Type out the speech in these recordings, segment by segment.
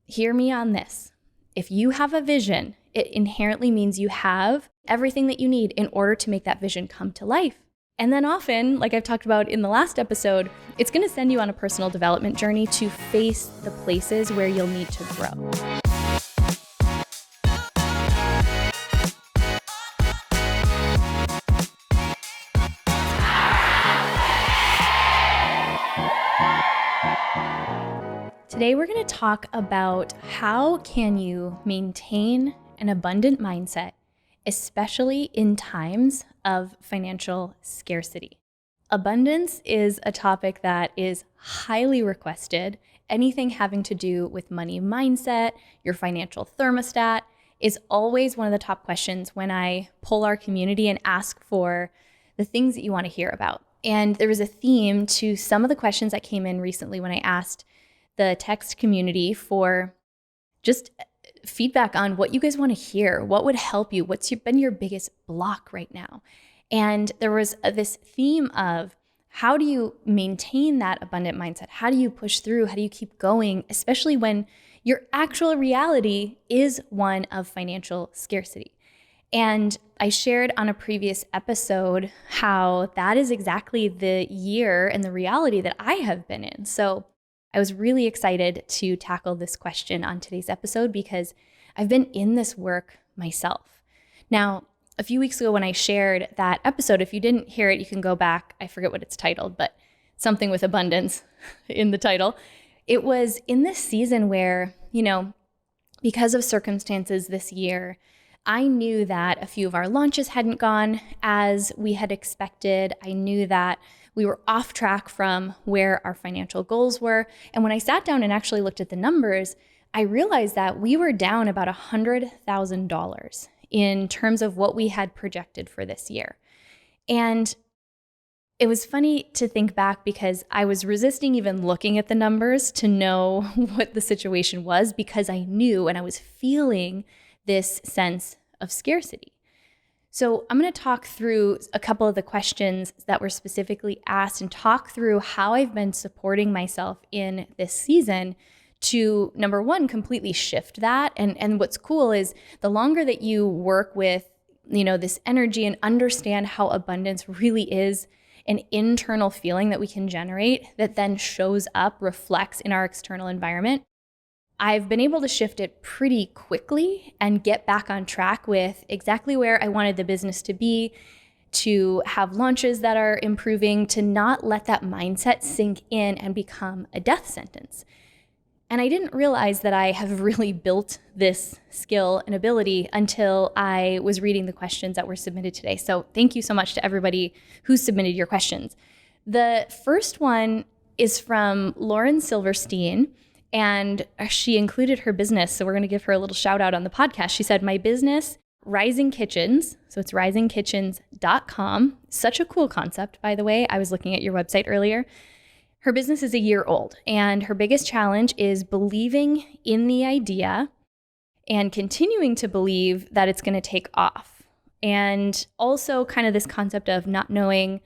hear me on this. If you have a vision, it inherently means you have everything that you need in order to make that vision come to life. And then often, like I've talked about in the last episode, it's going to send you on a personal development journey to face the places where you'll need to grow. Today, we're going to talk about how can you maintain an abundant mindset, especially in times of financial scarcity. Abundance is a topic that is highly requested. Anything having to do with money mindset, your financial thermostat, is always one of the top questions when I poll our community and ask for the things that you want to hear about. And there was a theme to some of the questions that came in recently when I asked the text community for just feedback on what you guys want to hear, what would help you, been your biggest block right now. And there was this theme of how do you maintain that abundant mindset? How do you push through? How do you keep going, especially when your actual reality is one of financial scarcity? And I shared on a previous episode how that is exactly the year and the reality that I have been in. So I was really excited to tackle this question on today's episode because I've been in this work myself. Now, a few weeks ago when I shared that episode, if you didn't hear it, you can go back. I forget what it's titled, but something with abundance in the title. It was in this season where, because of circumstances this year, I knew that a few of our launches hadn't gone as we had expected. I knew that we were off track from where our financial goals were. And when I sat down and actually looked at the numbers, I realized that we were down about $100,000 in terms of what we had projected for this year. And it was funny to think back because I was resisting even looking at the numbers to know what the situation was because I knew and I was feeling this sense of scarcity. So I'm going to talk through a couple of the questions that were specifically asked and talk through how I've been supporting myself in this season to, number one, completely shift that. And what's cool is the longer that you work with, this energy and understand how abundance really is an internal feeling that we can generate that then shows up, reflects in our external environment, I've been able to shift it pretty quickly and get back on track with exactly where I wanted the business to be, to have launches that are improving, to not let that mindset sink in and become a death sentence. And I didn't realize that I have really built this skill and ability until I was reading the questions that were submitted today. So thank you so much to everybody who submitted your questions. The first one is from Lauren Silverstein. And she included her business, so we're going to give her a little shout out on the podcast. She said, my business, Rising Kitchens, so it's risingkitchens.com. Such a cool concept, by the way. I was looking at your website earlier. Her business is a year old, and her biggest challenge is believing in the idea and continuing to believe that it's going to take off. And also kind of this concept of not knowing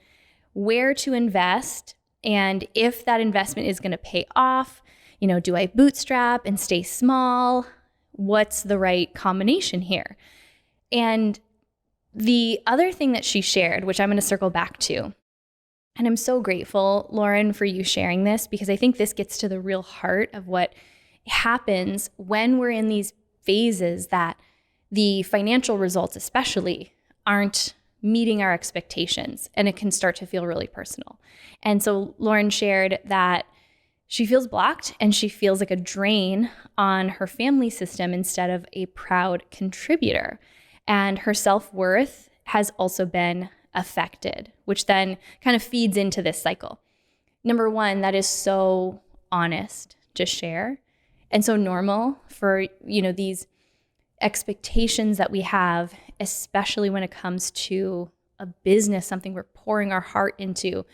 where to invest and if that investment is going to pay off. Do I bootstrap and stay small? What's the right combination here? And the other thing that she shared, which I'm going to circle back to, and I'm so grateful, Lauren, for you sharing this, because I think this gets to the real heart of what happens when we're in these phases that the financial results especially aren't meeting our expectations, and it can start to feel really personal. And so Lauren shared that she feels blocked and she feels like a drain on her family system instead of a proud contributor. And her self-worth has also been affected, which then kind of feeds into this cycle. Number one, that is so honest to share and so normal for, these expectations that we have, especially when it comes to a business, something we're pouring our heart into.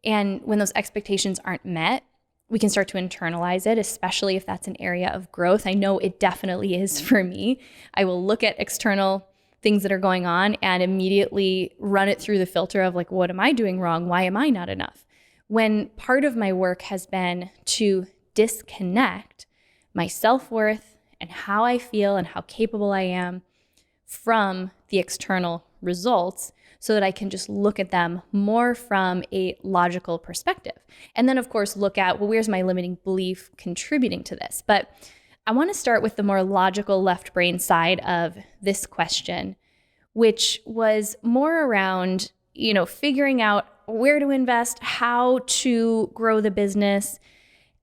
And when those expectations aren't met, we can start to internalize it, especially if that's an area of growth. I know it definitely is for me. I will look at external things that are going on and immediately run it through the filter of what am I doing wrong? Why am I not enough? When part of my work has been to disconnect my self-worth and how I feel and how capable I am from the external results so that I can just look at them more from a logical perspective. And then, of course, look at, well, where's my limiting belief contributing to this? But I want to start with the more logical left brain side of this question, which was more around, figuring out where to invest, how to grow the business.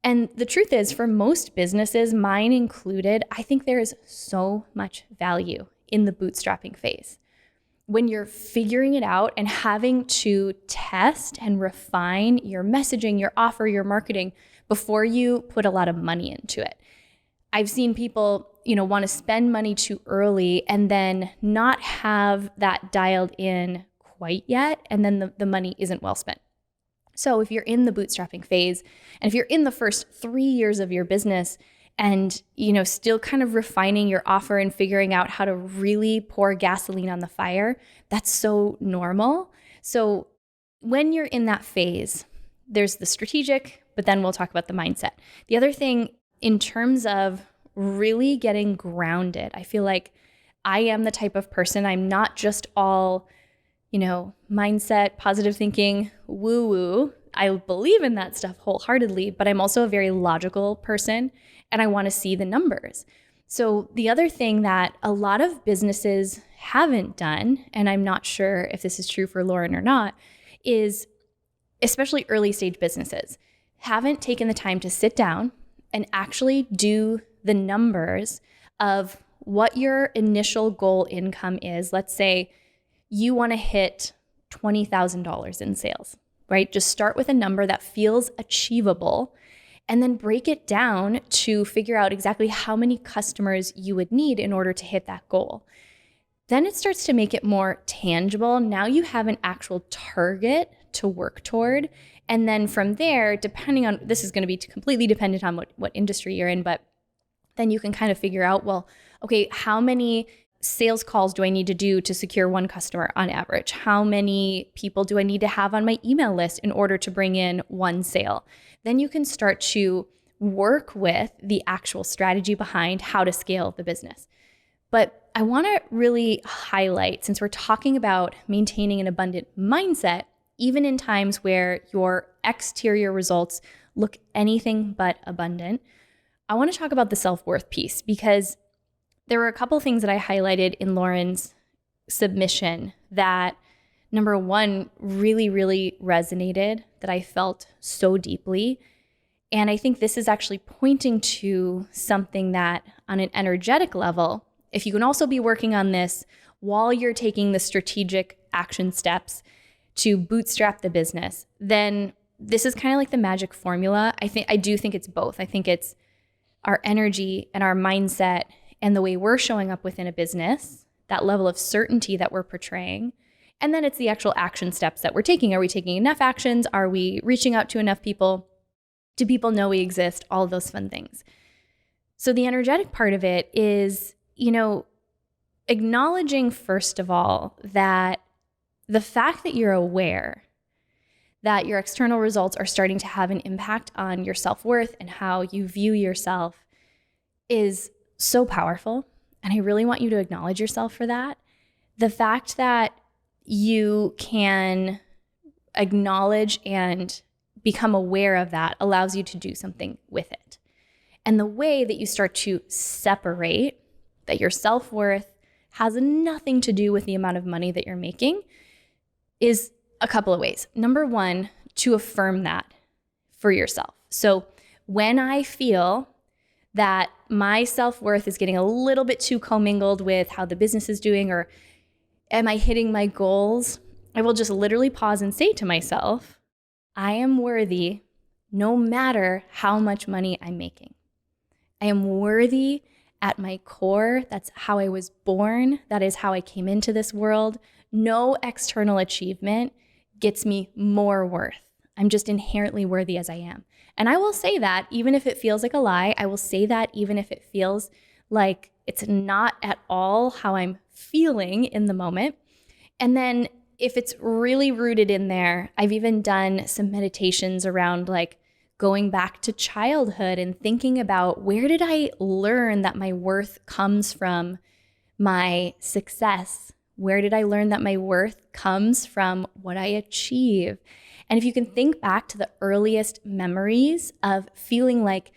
And the truth is, for most businesses, mine included, I think there is so much value in the bootstrapping phase. When you're figuring it out and having to test and refine your messaging, your offer, your marketing before you put a lot of money into it. I've seen people, want to spend money too early and then not have that dialed in quite yet, and then the money isn't well spent. So if you're in the bootstrapping phase, and if you're in the first 3 years of your business and, still kind of refining your offer and figuring out how to really pour gasoline on the fire, that's so normal. So when you're in that phase, there's the strategic, but then we'll talk about the mindset. The other thing in terms of really getting grounded, I feel like I am the type of person, I'm not just all, mindset, positive thinking, woo-woo. I believe in that stuff wholeheartedly, but I'm also a very logical person and I want to see the numbers. So the other thing that a lot of businesses haven't done, and I'm not sure if this is true for Lauren or not, is especially early stage businesses haven't taken the time to sit down and actually do the numbers of what your initial goal income is. Let's say you want to hit $20,000 in sales, right? Just start with a number that feels achievable and then break it down to figure out exactly how many customers you would need in order to hit that goal. Then it starts to make it more tangible. Now you have an actual target to work toward. And then from there, depending on, this is going to be completely dependent on what industry you're in, but then you can kind of figure out, well, okay, how many sales calls do I need to do to secure one customer on average? How many people do I need to have on my email list in order to bring in one sale? Then you can start to work with the actual strategy behind how to scale the business. But I want to really highlight, since we're talking about maintaining an abundant mindset, even in times where your exterior results look anything but abundant, I want to talk about the self-worth piece, because there were a couple of things that I highlighted in Lauren's submission that, number one, really, really resonated, that I felt so deeply. And I think this is actually pointing to something that on an energetic level, if you can also be working on this while you're taking the strategic action steps to bootstrap the business, then this is kind of like the magic formula. I do think it's both. I think it's our energy and our mindset and the way we're showing up within a business, that level of certainty that we're portraying. And then it's the actual action steps that we're taking. Are we taking enough actions? Are we reaching out to enough people? Do people know we exist? All of those fun things. So the energetic part of it is, acknowledging, first of all, that the fact that you're aware that your external results are starting to have an impact on your self-worth and how you view yourself is so powerful. And I really want you to acknowledge yourself for that. The fact that you can acknowledge and become aware of that allows you to do something with it. And the way that you start to separate that your self-worth has nothing to do with the amount of money that you're making is a couple of ways. Number one, to affirm that for yourself. So when I feel that my self-worth is getting a little bit too commingled with how the business is doing, or am I hitting my goals, I will just literally pause and say to myself, I am worthy no matter how much money I'm making. I am worthy at my core. That's how I was born. That is how I came into this world. No external achievement gets me more worth. I'm just inherently worthy as I am. And I will say that even if it feels like a lie. I will say that even if it feels like it's not at all how I'm feeling in the moment. And then if it's really rooted in there, I've even done some meditations around like going back to childhood and thinking about, where did I learn that my worth comes from my success? Where did I learn that my worth comes from what I achieve? And if you can think back to the earliest memories of feeling like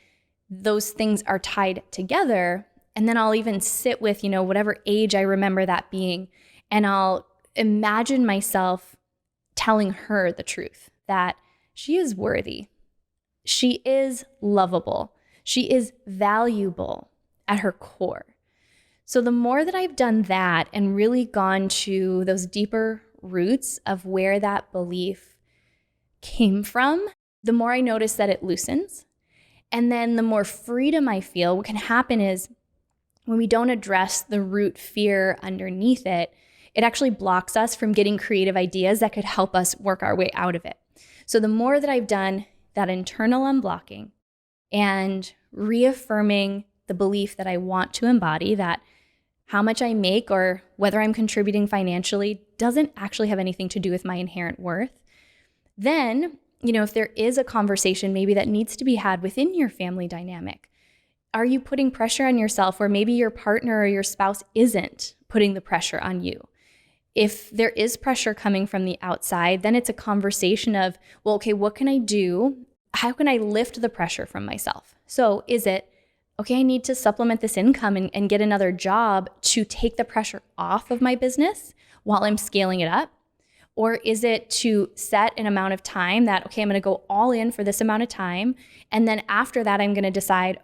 those things are tied together, and then I'll even sit with, whatever age I remember that being, and I'll imagine myself telling her the truth, that she is worthy. She is lovable. She is valuable at her core. So the more that I've done that and really gone to those deeper roots of where that belief came from, the more I notice that it loosens. And then the more freedom I feel. What can happen is, when we don't address the root fear underneath it, it actually blocks us from getting creative ideas that could help us work our way out of it. So the more that I've done that internal unblocking and reaffirming the belief that I want to embody, that how much I make or whether I'm contributing financially doesn't actually have anything to do with my inherent worth, then, if there is a conversation maybe that needs to be had within your family dynamic, are you putting pressure on yourself, or maybe your partner or your spouse isn't putting the pressure on you? If there is pressure coming from the outside, then it's a conversation of, well, okay, what can I do? How can I lift the pressure from myself? So is it, okay, I need to supplement this income and get another job to take the pressure off of my business while I'm scaling it up? Or is it to set an amount of time that, okay, I'm going to go all in for this amount of time, and then after that, I'm going to decide,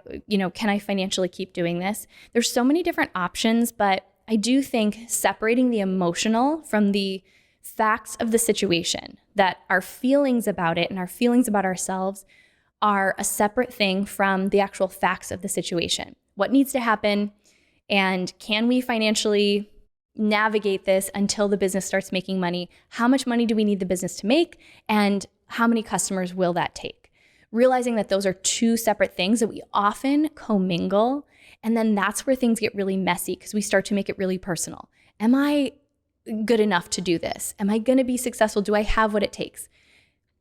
can I financially keep doing this? There's so many different options, but I do think separating the emotional from the facts of the situation, that our feelings about it and our feelings about ourselves are a separate thing from the actual facts of the situation. What needs to happen, and can we financially navigate this until the business starts making money? How much money do we need the business to make? And how many customers will that take? Realizing that those are two separate things that we often commingle. And then that's where things get really messy, because we start to make it really personal. Am I good enough to do this? Am I going to be successful? Do I have what it takes?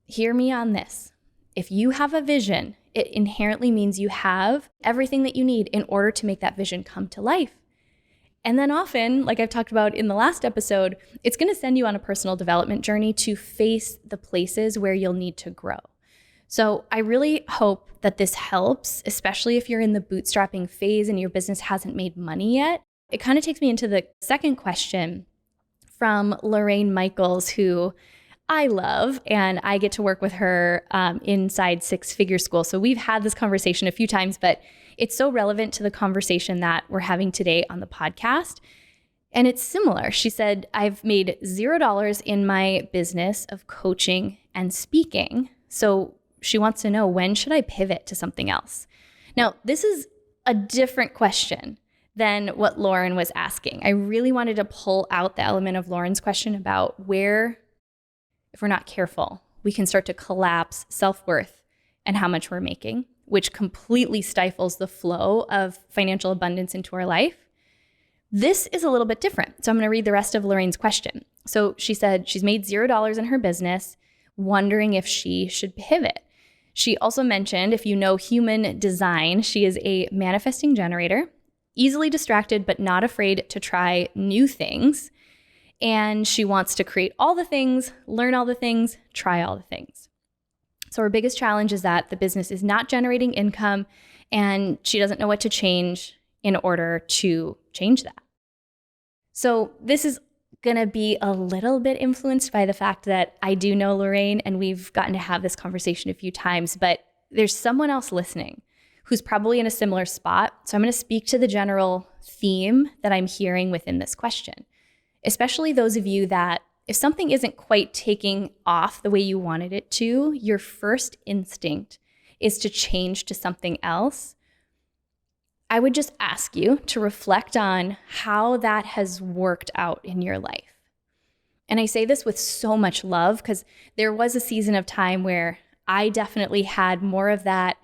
Hear me on this. If you have a vision, it inherently means you have everything that you need in order to make that vision come to life. And then often, like I've talked about in the last episode, it's going to send you on a personal development journey to face the places where you'll need to grow. So I really hope that this helps, especially if you're in the bootstrapping phase and your business hasn't made money yet. It kind of takes me into the second question from Lorraine Michaels, who I love, and I get to work with her inside Six Figure School. So we've had this conversation a few times, but it's so relevant to the conversation that we're having today on the podcast. And it's similar. She said, I've made $0 in my business of coaching and speaking. So she wants to know, when should I pivot to something else? Now, this is a different question than what Lauren was asking. I really wanted to pull out the element of Lauren's question about where, if we're not careful, we can start to collapse self-worth and how much we're making, which completely stifles the flow of financial abundance into our life. This is a little bit different. So I'm going to read the rest of Lorraine's question. So she said she's made $0 in her business, wondering if she should pivot. She also mentioned, if you know human design, she is a manifesting generator, easily distracted, but not afraid to try new things. And she wants to create all the things, learn all the things, try all the things. So her biggest challenge is that the business is not generating income, and she doesn't know what to change in order to change that. So this is going to be a little bit influenced by the fact that I do know Lorraine, and we've gotten to have this conversation a few times, but there's someone else listening who's probably in a similar spot. So I'm going to speak to the general theme that I'm hearing within this question, especially those of you that if something isn't quite taking off the way you wanted it to, your first instinct is to change to something else. I would just ask you to reflect on how that has worked out in your life. And I say this with so much love, because there was a season of time where I definitely had more of that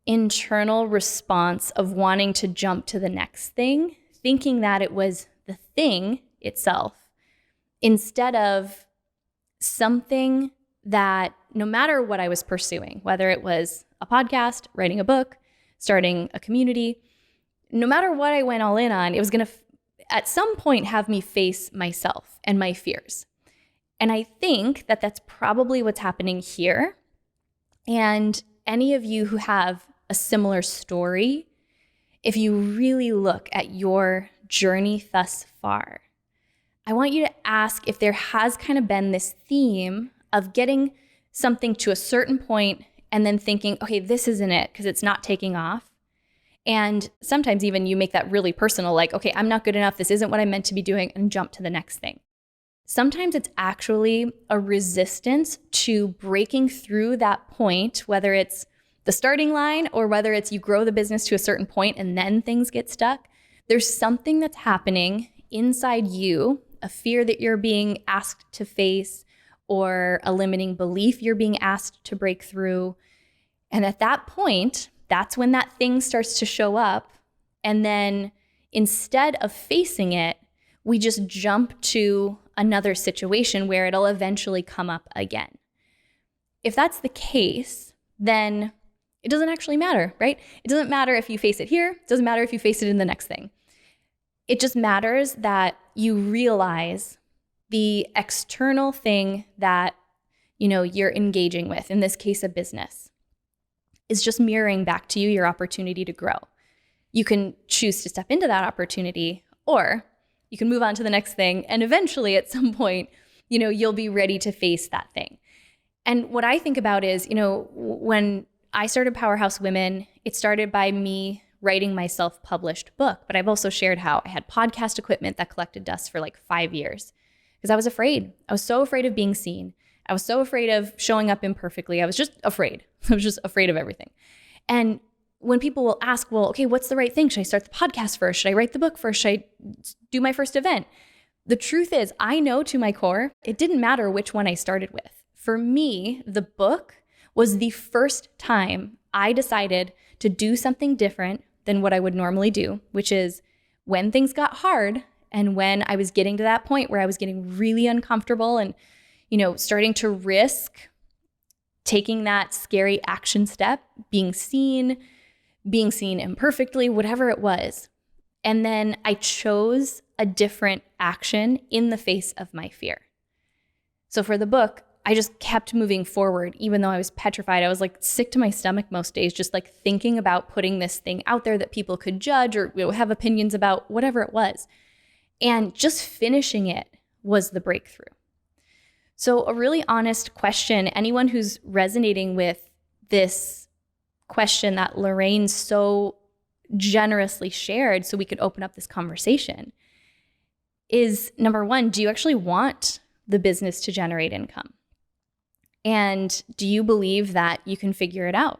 internal response of wanting to jump to the next thing, thinking that it was the thing itself, instead of something that no matter what I was pursuing, whether it was a podcast, writing a book, starting a community, no matter what I went all in on, it was going to, at some point, have me face myself and my fears. And I think that that's probably what's happening here. And any of you who have a similar story, if you really look at your journey thus far, I want you to ask if there has kind of been this theme of getting something to a certain point and then thinking, okay, this isn't it because it's not taking off. And sometimes even you make that really personal, like, okay, I'm not good enough. This isn't what I'm meant to be doing, and jump to the next thing. Sometimes it's actually a resistance to breaking through that point, whether it's the starting line or whether it's you grow the business to a certain point and then things get stuck. There's something that's happening inside you, a fear that you're being asked to face or a limiting belief you're being asked to break through. And at that point, that's when that thing starts to show up. And then instead of facing it, we just jump to another situation where it'll eventually come up again. If that's the case, then it doesn't actually matter, right? It doesn't matter if you face it here. It doesn't matter if you face it in the next thing. It just matters that you realize the external thing that, you're engaging with, in this case, a business, is just mirroring back to you your opportunity to grow. You can choose to step into that opportunity, or you can move on to the next thing. And eventually at some point, you'll be ready to face that thing. And what I think about is, when I started Powerhouse Women, it started by me writing my self-published book. But I've also shared how I had podcast equipment that collected dust for like 5 years because I was afraid. I was so afraid of being seen. I was so afraid of showing up imperfectly. I was just afraid. I was just afraid of everything. And when people will ask, well, okay, what's the right thing? Should I start the podcast first? Should I write the book first? Should I do my first event? The truth is, I know to my core, it didn't matter which one I started with. For me, the book was the first time I decided to do something different than what I would normally do, which is when things got hard and when I was getting to that point where I was getting really uncomfortable and, starting to risk taking that scary action step, being seen imperfectly, whatever it was. And then I chose a different action in the face of my fear. So for the book, I just kept moving forward, even though I was petrified. I was like sick to my stomach most days, just like thinking about putting this thing out there that people could judge or have opinions about, whatever it was. And just finishing it was the breakthrough. So a really honest question, anyone who's resonating with this question that Lorraine so generously shared so we could open up this conversation is, number one, do you actually want the business to generate income? And do you believe that you can figure it out?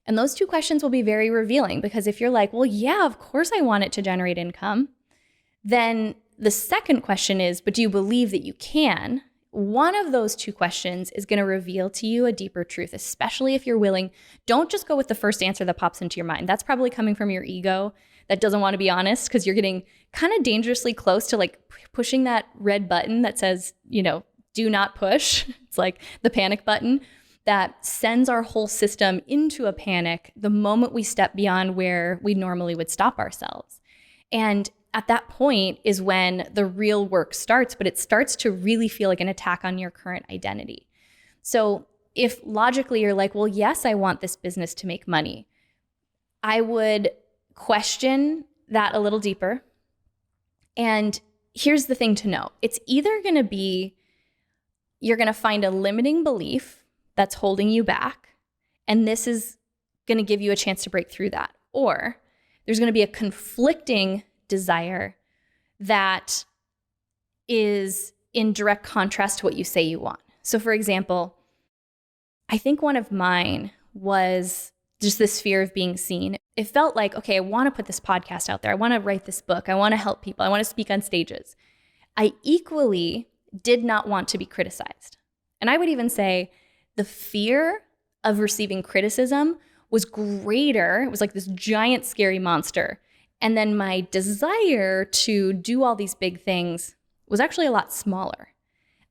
And those two questions will be very revealing, because if you're like, well, yeah, of course I want it to generate income, then the second question is, but do you believe that you can? One of those two questions is going to reveal to you a deeper truth, especially if you're willing. Don't just go with the first answer that pops into your mind. That's probably coming from your ego that doesn't want to be honest, because you're getting kind of dangerously close to like pushing that red button that says, do not push. It's like the panic button that sends our whole system into a panic the moment we step beyond where we normally would stop ourselves. And at that point is when the real work starts, but it starts to really feel like an attack on your current identity. So if logically you're like, well, yes, I want this business to make money, I would question that a little deeper. And here's the thing to know. It's either going to be, you're going to find a limiting belief that's holding you back, and this is going to give you a chance to break through that. Or there's going to be a conflicting desire that is in direct contrast to what you say you want. So for example, I think one of mine was just this fear of being seen. It felt like, okay, I want to put this podcast out there. I want to write this book. I want to help people. I want to speak on stages. I equally did not want to be criticized. And I would even say the fear of receiving criticism was greater. It was like this giant, scary monster. And then my desire to do all these big things was actually a lot smaller.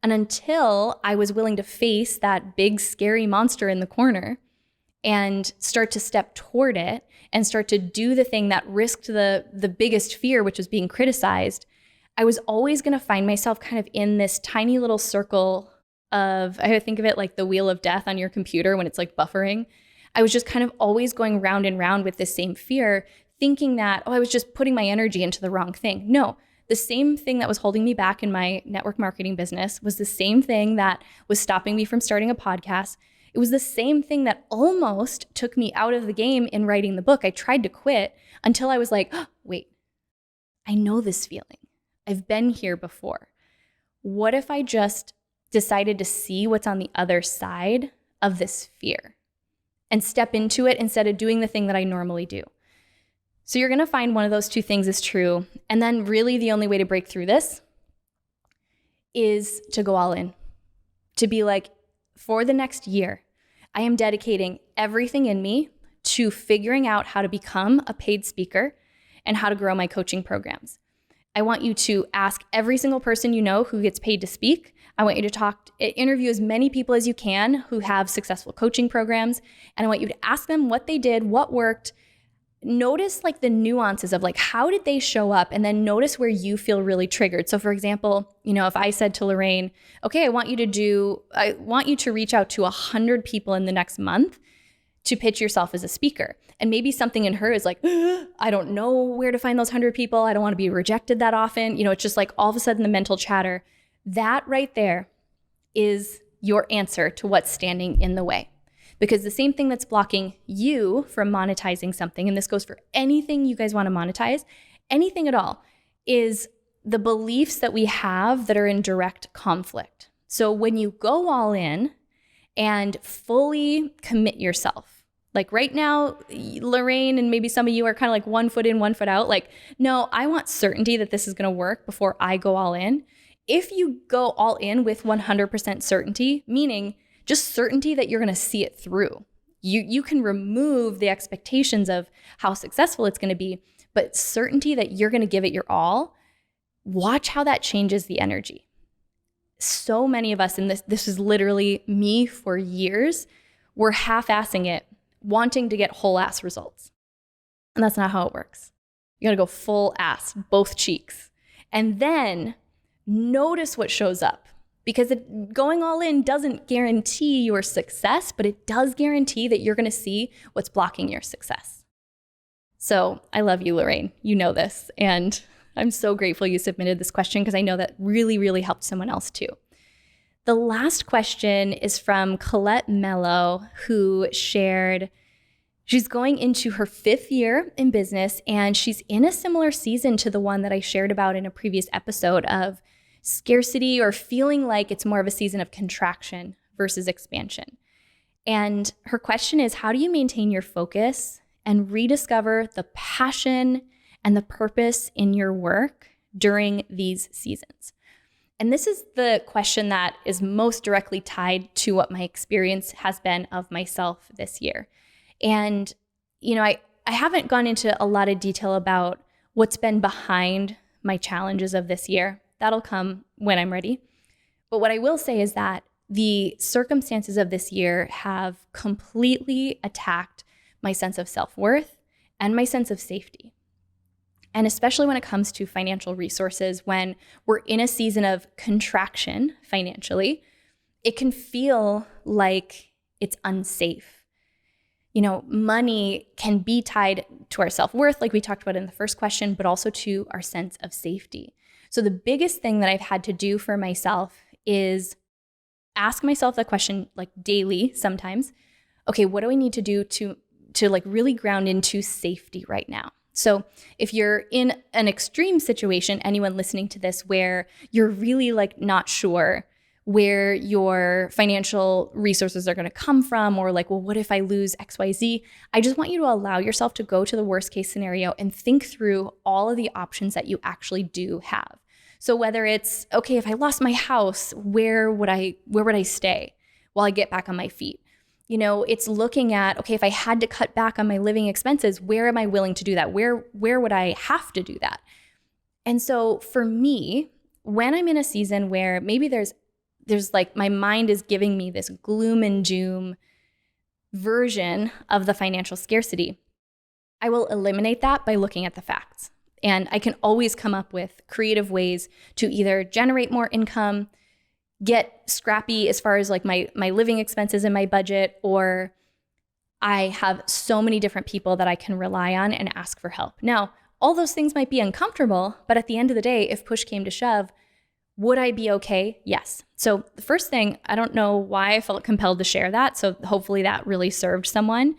And until I was willing to face that big, scary monster in the corner and start to step toward it and start to do the thing that risked the biggest fear, which was being criticized, I was always going to find myself kind of in this tiny little circle of, I think of it like the wheel of death on your computer when it's like buffering. I was just kind of always going round and round with this same fear, thinking that, I was just putting my energy into the wrong thing. No, the same thing that was holding me back in my network marketing business was the same thing that was stopping me from starting a podcast. It was the same thing that almost took me out of the game in writing the book. I tried to quit until I was like, wait, I know this feeling. I've been here before. What if I just decided to see what's on the other side of this fear and step into it instead of doing the thing that I normally do? So you're going to find one of those two things is true. And then really the only way to break through this is to go all in. To be like, for the next year, I am dedicating everything in me to figuring out how to become a paid speaker and how to grow my coaching programs. I want you to ask every single person you know who gets paid to speak. I want you to interview as many people as you can who have successful coaching programs. And I want you to ask them what they did, what worked. Notice like the nuances of like, how did they show up? And then notice where you feel really triggered. So for example, if I said to Lorraine, okay, I want you to reach out to 100 people in the next month to pitch yourself as a speaker. And maybe something in her is like, I don't know where to find those 100 people. I don't want to be rejected that often. It's just like all of a sudden the mental chatter. That right there is your answer to what's standing in the way. Because the same thing that's blocking you from monetizing something, and this goes for anything you guys want to monetize, anything at all, is the beliefs that we have that are in direct conflict. So when you go all in and fully commit yourself, like right now, Lorraine and maybe some of you are kind of like 1 foot in, 1 foot out. Like, no, I want certainty that this is going to work before I go all in. If you go all in with 100% certainty, meaning just certainty that you're going to see it through, you can remove the expectations of how successful it's going to be, but certainty that you're going to give it your all, watch how that changes the energy. So many of us, and this is literally me for years, we're half-assing it, wanting to get whole ass results. And that's not how it works. You got to go full ass, both cheeks. And then notice what shows up, because going all in doesn't guarantee your success, but it does guarantee that you're going to see what's blocking your success. So I love you, Lorraine. You know this. And I'm so grateful you submitted this question because I know that really, really helped someone else too. The last question is from Colette Mello, who shared she's going into her 5th year in business, and she's in a similar season to the one that I shared about in a previous episode of scarcity, or feeling like it's more of a season of contraction versus expansion. And her question is, how do you maintain your focus and rediscover the passion and the purpose in your work during these seasons? And this is the question that is most directly tied to what my experience has been of myself this year. And, I haven't gone into a lot of detail about what's been behind my challenges of this year. That'll come when I'm ready. But what I will say is that the circumstances of this year have completely attacked my sense of self-worth and my sense of safety. And especially when it comes to financial resources, when we're in a season of contraction financially, it can feel like it's unsafe. Money can be tied to our self-worth, like we talked about in the first question, but also to our sense of safety. So the biggest thing that I've had to do for myself is ask myself that question like daily sometimes. Okay, what do I need to do to like really ground into safety right now? So if you're in an extreme situation, anyone listening to this, where you're really like not sure where your financial resources are going to come from, or like, well, what if I lose XYZ? I just want you to allow yourself to go to the worst case scenario and think through all of the options that you actually do have. So whether it's, okay, if I lost my house, where would I stay while I get back on my feet? It's looking at, okay, if I had to cut back on my living expenses, where am I willing to do that? Where would I have to do that? And so for me, when I'm in a season where maybe there's there's like my mind is giving me this gloom and doom version of the financial scarcity, I will eliminate that by looking at the facts. And I can always come up with creative ways to either generate more income, get scrappy as far as like my living expenses in my budget, or I have so many different people that I can rely on and ask for help. Now, all those things might be uncomfortable, but at the end of the day, if push came to shove, would I be okay? Yes. So the first thing, I don't know why I felt compelled to share that. So hopefully that really served someone.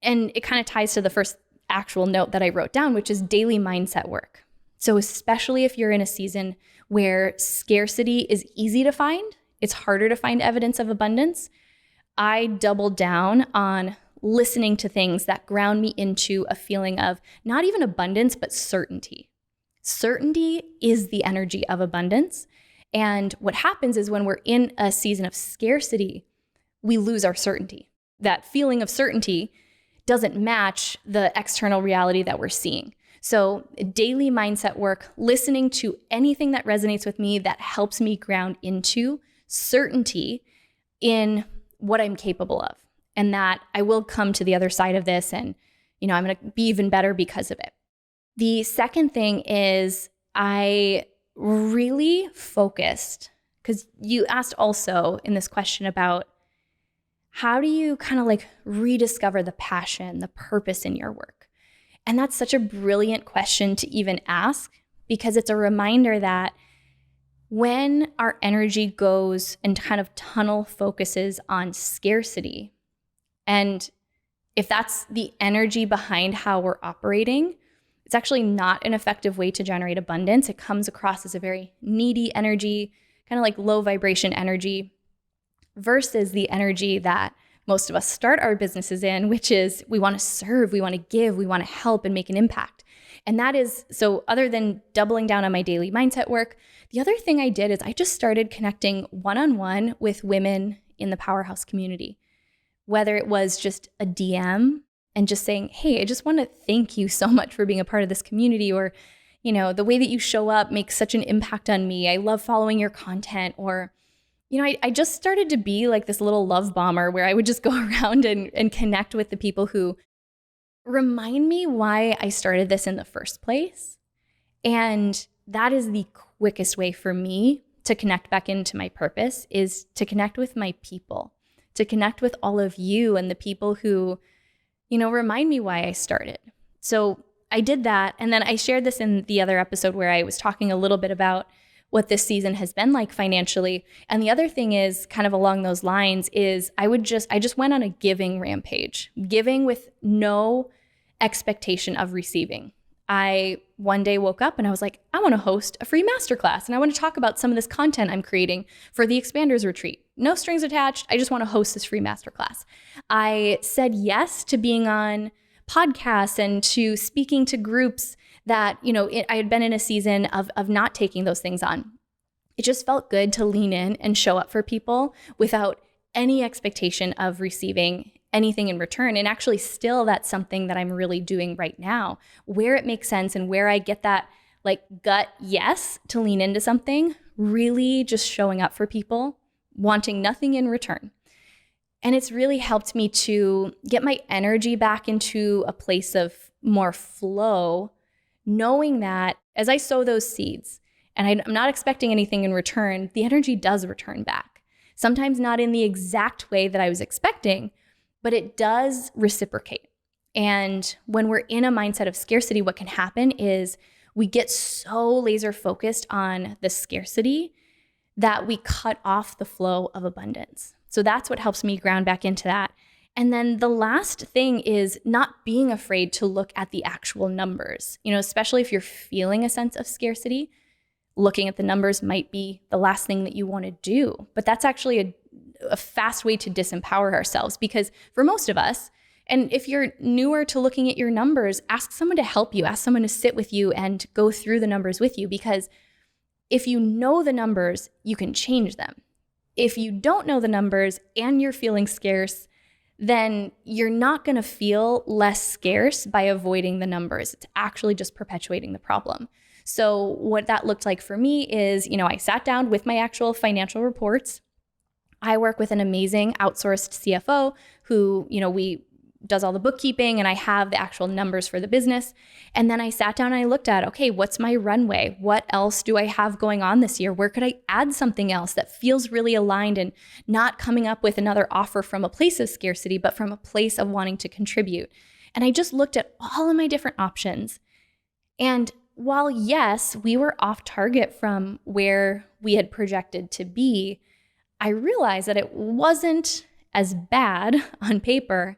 And it kind of ties to the first actual note that I wrote down, which is daily mindset work. So especially if you're in a season where scarcity is easy to find, it's harder to find evidence of abundance, I doubled down on listening to things that ground me into a feeling of not even abundance, but certainty. Certainty is the energy of abundance. And what happens is when we're in a season of scarcity, we lose our certainty. That feeling of certainty doesn't match the external reality that we're seeing. So daily mindset work, listening to anything that resonates with me that helps me ground into certainty in what I'm capable of, and that I will come to the other side of this and, I'm going to be even better because of it. The second thing is I really focused, because you asked also in this question about how do you kind of like rediscover the passion, the purpose in your work? And that's such a brilliant question to even ask, because it's a reminder that when our energy goes and kind of tunnel focuses on scarcity, and if that's the energy behind how we're operating, it's actually not an effective way to generate abundance. It comes across as a very needy energy, kind of like low vibration energy, versus the energy that most of us start our businesses in, which is we want to serve, we want to give, we want to help and make an impact. And that is, so other than doubling down on my daily mindset work, the other thing I did is I just started connecting one-on-one with women in the Powerhouse community, whether it was just a DM and just saying, hey, I just want to thank you so much for being a part of this community, or, the way that you show up makes such an impact on me. I love following your content. Or, I just started to be like this little love bomber where I would just go around and connect with the people who remind me why I started this in the first place. And that is the quickest way for me to connect back into my purpose, is to connect with my people, to connect with all of you and the people who, remind me why I started. So I did that. And then I shared this in the other episode where I was talking a little bit about what this season has been like financially. And the other thing is kind of along those lines is I just went on a giving rampage, giving with no expectation of receiving. I one day woke up and I was like, I want to host a free masterclass and I want to talk about some of this content I'm creating for the Expanders Retreat. No strings attached. I just want to host this free masterclass. I said yes to being on podcasts and to speaking to groups that, I had been in a season of not taking those things on. It just felt good to lean in and show up for people without any expectation of receiving anything in return. And actually still that's something that I'm really doing right now, where it makes sense and where I get that like gut yes to lean into something, really just showing up for people, wanting nothing in return. And it's really helped me to get my energy back into a place of more flow, knowing that as I sow those seeds and I'm not expecting anything in return, the energy does return back. Sometimes not in the exact way that I was expecting, but it does reciprocate. And when we're in a mindset of scarcity, what can happen is we get so laser focused on the scarcity that we cut off the flow of abundance. So that's what helps me ground back into that. And then the last thing is not being afraid to look at the actual numbers, especially if you're feeling a sense of scarcity. Looking at the numbers might be the last thing that you want to do, but that's actually a fast way to disempower ourselves, because for most of us, and if you're newer to looking at your numbers, ask someone to help you, ask someone to sit with you and go through the numbers with you, because if you know the numbers, you can change them. If you don't know the numbers and you're feeling scarce, then you're not going to feel less scarce by avoiding the numbers. It's actually just perpetuating the problem. So what that looked like for me is, I sat down with my actual financial reports. I work with an amazing outsourced CFO who, we does all the bookkeeping, and I have the actual numbers for the business. And then I sat down and I looked at, okay, what's my runway? What else do I have going on this year? Where could I add something else that feels really aligned and not coming up with another offer from a place of scarcity, but from a place of wanting to contribute? And I just looked at all of my different options. And while yes, we were off target from where we had projected to be, I realized that it wasn't as bad on paper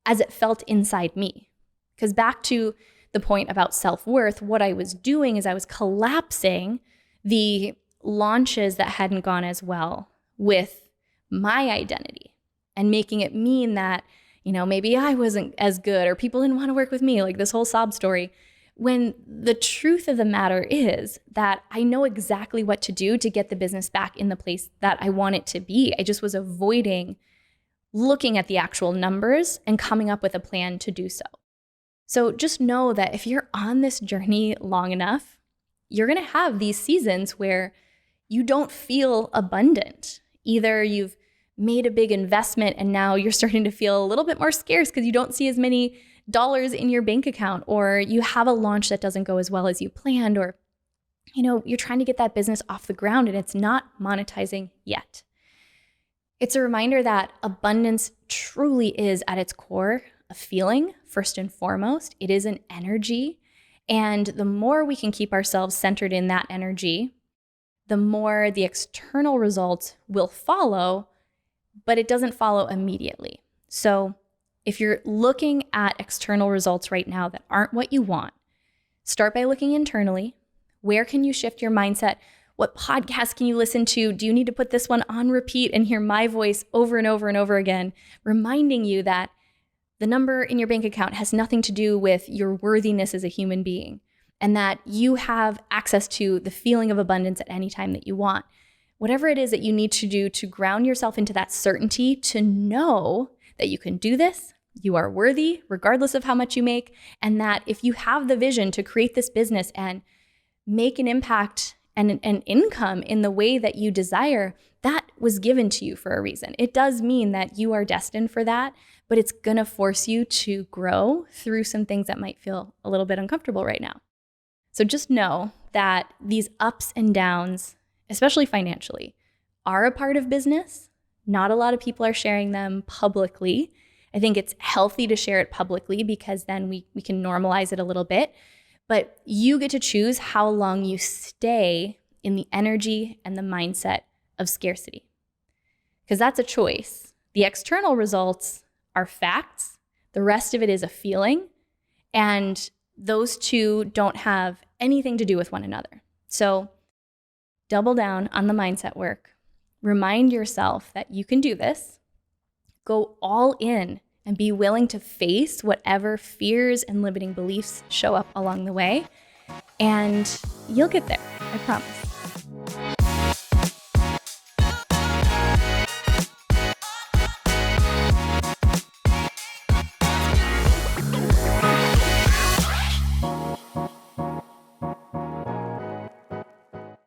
as it felt inside me. Because back to the point about self-worth, what I was doing is I was collapsing the launches that hadn't gone as well with my identity and making it mean that, maybe I wasn't as good or people didn't want to work with me, like this whole sob story. When the truth of the matter is that I know exactly what to do to get the business back in the place that I want it to be. I just was avoiding looking at the actual numbers and coming up with a plan to do so. So just know that if you're on this journey long enough, you're going to have these seasons where you don't feel abundant. Either you've made a big investment and now you're starting to feel a little bit more scarce because you don't see as many dollars in your bank account, or you have a launch that doesn't go as well as you planned, or you're trying to get that business off the ground and it's not monetizing yet. It's a reminder that abundance truly is at its core a feeling, first and foremost. It is an energy. And the more we can keep ourselves centered in that energy, the more the external results will follow, but it doesn't follow immediately. So if you're looking at external results right now that aren't what you want, start by looking internally. Where can you shift your mindset? What podcast can you listen to? Do you need to put this one on repeat and hear my voice over and over and over again, reminding you that the number in your bank account has nothing to do with your worthiness as a human being, and that you have access to the feeling of abundance at any time that you want. Whatever it is that you need to do to ground yourself into that certainty, to know that you can do this, you are worthy regardless of how much you make, and that if you have the vision to create this business and make an impact and an income in the way that you desire, that was given to you for a reason. It does mean that you are destined for that, but it's gonna force you to grow through some things that might feel a little bit uncomfortable right now. So just know that these ups and downs, especially financially, are a part of business. Not a lot of people are sharing them publicly. I think it's healthy to share it publicly because then we can normalize it a little bit. But you get to choose how long you stay in the energy and the mindset of scarcity, because that's a choice. The external results are facts. The rest of it is a feeling. And those two don't have anything to do with one another. So double down on the mindset work. Remind yourself that you can do this. Go all in and be willing to face whatever fears and limiting beliefs show up along the way. And you'll get there, I promise.